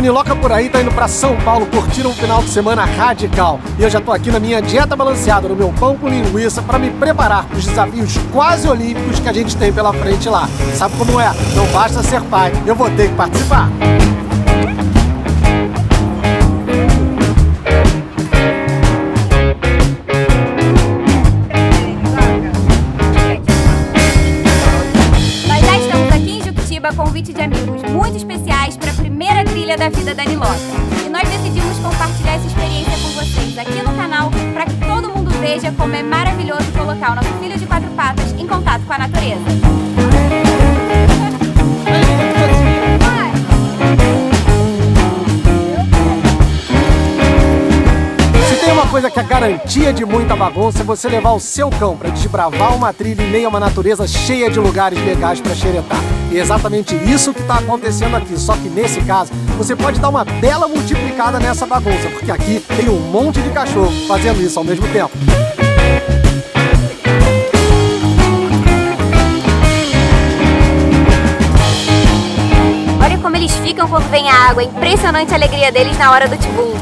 Niloca por aí tá indo pra São Paulo curtir um final de semana radical. E eu já tô aqui na minha dieta balanceada, no meu pão com linguiça, pra me preparar pros desafios quase olímpicos que a gente tem pela frente lá. Sabe como é? Não basta ser pai, eu vou ter que participar. Convite de amigos muito especiais para a primeira trilha da vida da Niloca. E nós decidimos compartilhar essa experiência com vocês aqui no canal para que todo mundo veja como é maravilhoso colocar o nosso filho de 4 patas em contato com a natureza. Uma coisa que é garantia de muita bagunça é você levar o seu cão para desbravar uma trilha em meio a uma natureza cheia de lugares legais para xeretar. E é exatamente isso que está acontecendo aqui, só que nesse caso você pode dar uma bela multiplicada nessa bagunça, porque aqui tem um monte de cachorro fazendo isso ao mesmo tempo. Olha como eles ficam quando vem a água, é impressionante a alegria deles na hora do tibum.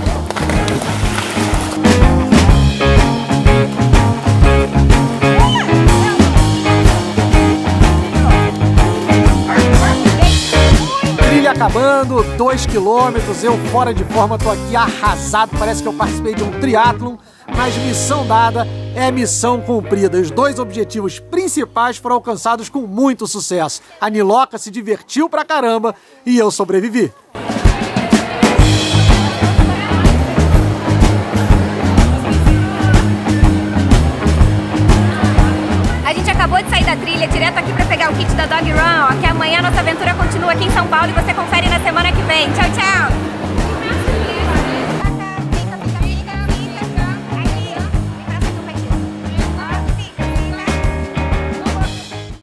Acabando, 2 quilômetros, eu fora de forma, tô aqui arrasado, parece que eu participei de um triatlon, mas missão dada é missão cumprida. Os 2 objetivos principais foram alcançados com muito sucesso. A Niloca se divertiu pra caramba e eu sobrevivi. Acabou de sair da trilha, direto aqui para pegar o kit da Dog Run, ó, que amanhã a nossa aventura continua aqui em São Paulo e você confere na semana que vem. Tchau, tchau!